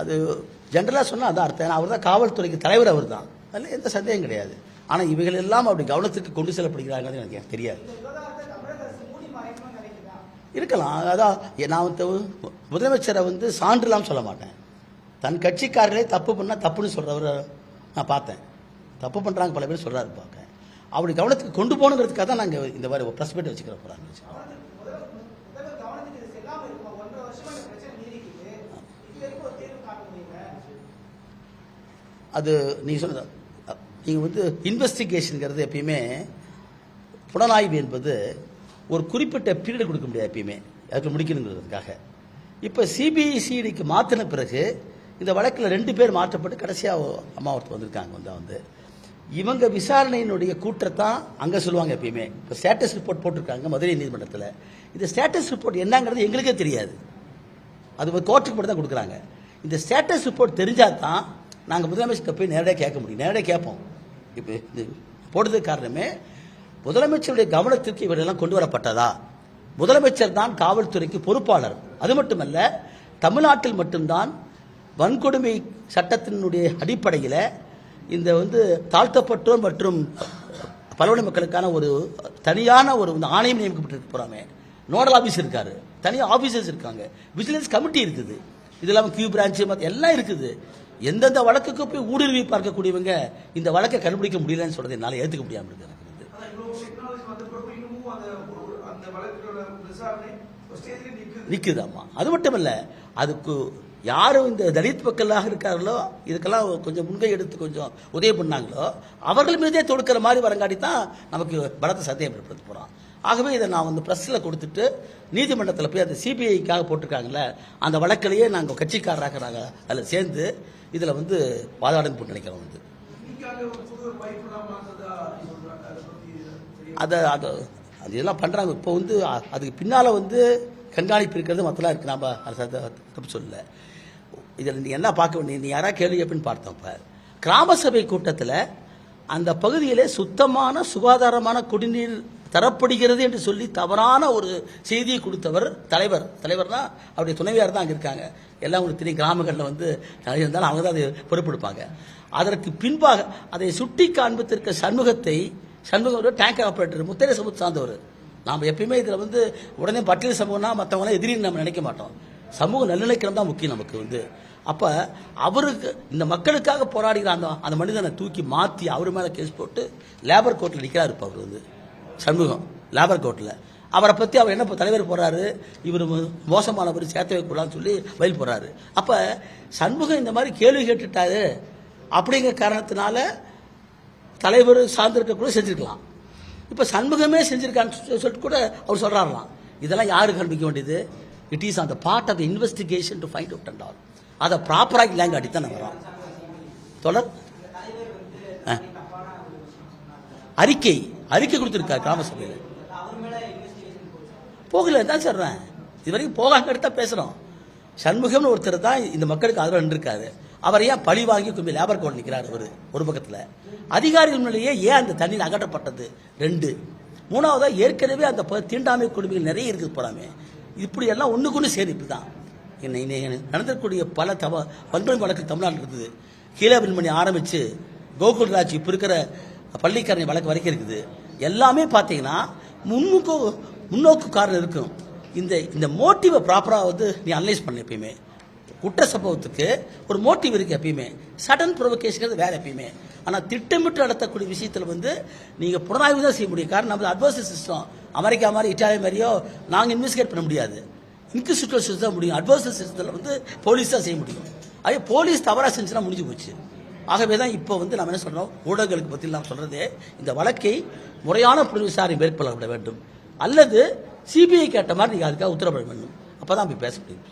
அது ஜென்ரலாக சொன்னால் அதான் அர்த்தம். அவர் தான் காவல்துறைக்கு தலைவர், அவர் தான், அதில் எந்த சந்தேகம் கிடையாது. ஆனால் இவைகள் எல்லாம் அப்படி கவனத்துக்கு கொண்டு செல்லப்படுகிறாங்க எனக்கு தெரியாது. இருக்கலாம். அதான் நான் முதலமைச்சரை சான்றுலாம் சொல்ல மாட்டேன். தன் கட்சிக்காரர்களே தப்பு பண்ணால் தப்புன்னு சொல்கிறவர் நான் பார்த்தேன். தப்பு பண்ணுறாங்க பல பேர் சொல்கிறாரு பார்க்க. அப்படி கவனத்துக்கு கொண்டு போகணுங்கிறதுக்காக தான் நாங்கள் இந்த மாதிரி ப்ரெஸ் மீட் வச்சுக்கிற போகிறாங்க. அது நீங்கள் சொன்ன நீங்கள் இன்வெஸ்டிகேஷனுங்கிறது எப்பயுமே புலனாய்வு என்பது ஒரு குறிப்பிட்ட பீரியட் கொடுக்க முடியாது, எப்பயுமே அதுக்கு முடிக்கணுங்கிறதுக்காக. இப்போ சிபிசிஐடிக்கு மாற்றின பிறகு இந்த வழக்கில் 2 பேர் மாற்றப்பட்டு கடைசியாக அம்மா ஒருத்தர் வந்திருக்காங்க. இவங்க விசாரணையினுடைய கூட்டத்தான் அங்கே சொல்லுவாங்க எப்பயுமே. இப்போ ஸ்டேட்டஸ் ரிப்போர்ட் போட்டிருக்காங்க மதுரை நீதிமன்றத்தில். இந்த ஸ்டேட்டஸ் ரிப்போர்ட் என்னங்கிறது எங்களுக்கே தெரியாது, அது கோர்ட்டுக்கு மட்டும் தான் கொடுக்குறாங்க. இந்த ஸ்டேட்டஸ் ரிப்போர்ட் தெரிஞ்சால் தான் நாங்கள் முதலமைச்சர்கிட்ட போய் நேரடியாக கேட்க முடியும், நேரடியாக கேட்போம். இப்போ இது போடுறதுக்கு காரணமே முதலமைச்சருடைய கவனத்திற்கு இவரெல்லாம் கொண்டு வரப்பட்டதா. முதலமைச்சர் தான் காவல்துறைக்கு பொறுப்பாளர். அது மட்டுமல்ல, தமிழ்நாட்டில் மட்டும்தான் வன்கொடுமை சட்டத்தினுடைய அடிப்படையில் இந்த தாழ்த்தப்பட்டோர் மற்றும் பழங்குடி மக்களுக்கான ஒரு தனியான ஒரு ஆணையம் நியமிக்கப்பட்டிருக்கு. போறாமே நோடல் ஆபீஸ் இருக்காரு, தனியாக ஆபீசர்ஸ் இருக்காங்க, விஜிலன்ஸ் கமிட்டி இருக்குது, இது இல்லாமல் கியூ பிரான்ச் எல்லாம் இருக்குது. எந்தெந்த வழக்குக்கு போய் ஊடுருவி பார்க்கக்கூடியவங்க இந்த வழக்கை கண்டுபிடிக்க முடியலன்னு சொல்றது என்னால் ஏற்றுக்க முடியாமல் இருக்கு. நிக்குதாமா. அது மட்டும் இல்ல, அதுக்கு யாரும் இந்த தலித் மக்களாக இருக்கார்களோ இதுக்கெல்லாம் கொஞ்சம் முன்கை எடுத்து கொஞ்சம் உதவி பண்ணாங்களோ அவர்கள் மீதே தொடுக்கிற மாதிரி வரங்காட்டி தான் நமக்கு பலத்தை சந்தேகம் ஏற்படுத்த போறோம். ஆகவே இதை நான் பிரஸ்ல கொடுத்துட்டு நீதிமன்றத்தில் போய் அந்த சிபிஐக்காக போட்டிருக்காங்கல்ல அந்த வழக்கிலேயே நாங்கள் கட்சிக்காரராக நாங்கள் அதில் சேர்ந்து இதில் வாதாடன்னு நினைக்கிறோம். அதை அது அது இதெல்லாம் பண்ணுறாங்க. இப்போ அதுக்கு பின்னால் கண்காணிப்பு இருக்கிறது மற்றலாம் இருக்குது. நாம் தப்பு சொல்லல. இதில் நீ என்ன பார்க்க வேண்டிய, நீ யாராவது கேள்வி எப்படின்னு பார்த்தோம். இப்போ கிராம சபை கூட்டத்தில் அந்த பகுதியிலே சுத்தமான சுகாதாரமான குடிநீர் தரப்படுகிறது என்று சொல்லி தவறான ஒரு செய்தியை கொடுத்தவர் தலைவர்னா அவருடைய துணைவியார் தான் அங்கே இருக்காங்க. எல்லாம் உங்களுக்கு தெரியும், கிராமங்களில் இருந்தாலும் அவங்க தான் அதை பொறுப்பெடுப்பாங்க. அதற்கு பின்பாக அதை சுட்டி காண்பித்திருக்க சண்முகம் டேங்கர் ஆபரேட்டர் முத்தைய சமூகத்தை சார்ந்தவர். நாம் எப்பயுமே இதில் உடனே பட்டியல் சமூகம்னா மற்றவங்களாம் எதிரின்னு நம்ம நினைக்க மாட்டோம். சமூக நல்லிணக்கம் தான் முக்கியம் நமக்கு. அப்போ அவருக்கு இந்த மக்களுக்காக போராடுகிற அந்த மனிதனை தூக்கி மாற்றி அவர் மேலே கேஸ் போட்டு லேபர் கோர்ட்டில் நிற்கிறார். இப்போ அவர் சண்முகம் லேபர் கோர்ட்டில் அவரை பற்றி அவர் என்ன தலைவர் போறாரு, இவர் மோசமானவர் சேர்த்து வைக்கக்கூடாதுன்னு சொல்லி வயல் போறாரு. அப்போ சண்முகம் இந்த மாதிரி கேள்வி கேட்டுட்டாரு அப்படிங்கிற காரணத்தினால தலைவர் சார்ந்திருக்க கூட செஞ்சிருக்கலாம். இப்போ சண்முகமே செஞ்சிருக்கான்னு சொல்லிட்டு கூட அவர் சொல்றாருலாம். இதெல்லாம் யாரு கண்டுபிடிக்க வேண்டியது? It is on the part of the investigation to find out and all. அதை ப்ராப்பராக இல்லைங்க அடித்தான் வரோம். தொடர் அறிக்கை கொடுத்துருக்காரு கிராம சபையில். போகல தான் சொல்றேன், இது வரைக்கும் போகாம எடுத்தா பேசுறோம். சண்முகம்னு ஒருத்தர் தான் இந்த மக்களுக்கு ஆதரவு நின்றுருக்காரு. அவர் ஏன் பழி வாங்கி கொஞ்சம் லேபர் கோர்ட் நிற்கிறார். அவர் ஒரு பக்கத்தில் அதிகாரிகள் முன்னிலேயே ஏன் அந்த தண்ணீர் அகற்றப்பட்டது 2. 3வதா ஏற்கனவே அந்த தீண்டாமை கொடுமைகள் நிறைய இருக்குது போறாமே. இப்படி எல்லாம் ஒண்ணுக்குன்னு சேர்ப்பு தான் நடந்தக்கூடிய பல வன்கொடுமை வழக்கு தமிழ்நாட்டில் இருக்குது. கீழாபின்மணி ஆரம்பிச்சு கோகுல்ராஜ் இப்ப இருக்கிற பள்ளிக்கரணை வழக்கு வரைக்கும் இருக்குது. எல்லாமே பார்த்தீங்கன்னா முன்னோக்கு காரணம் இருக்கும். இந்த மோட்டிவை ப்ராப்பராக நீ அனலைஸ் பண்ண. எப்பயுமே குற்ற சம்பவத்துக்கு ஒரு மோட்டிவ் இருக்கு. எப்பயுமே சடன் ப்ரொவோகேஷன் வேற எப்பயுமே. ஆனால் திட்டமிட்டு நடத்தக்கூடிய விஷயத்தில் நீங்கள் புலனாய்வு தான் செய்ய முடியும். காரணம் நம்ம அட்வர்ஸ் சிஸ்டம் அமெரிக்கா மாதிரி இட்டாலியா மாதிரியோ நாங்கள் இன்வெஸ்டிகேட் பண்ண முடியாது. இன்க்விசிட்டிவ் சிஸ்டம் தான் முடியும். அட்வர்ஸ் சிஸ்டத்தில் போலீஸ் தான் செய்ய முடியும். அதே போலீஸ் தவறாக செஞ்சுன்னா முடிஞ்சு போச்சு. ஆகவே தான் இப்போ நம்ம என்ன சொல்றோம், ஊடகங்களுக்கு பற்றி நாம் சொல்றதே இந்த வழக்கை முறையான புலி விசாரணை மேற்கொள்ளப்பட வேண்டும், அல்லது சிபிஐ கேட்ட மாதிரி நீங்கள் அதுக்காக உத்தரவிட வேண்டும். அப்போ தான் போய் பேச முடியும்.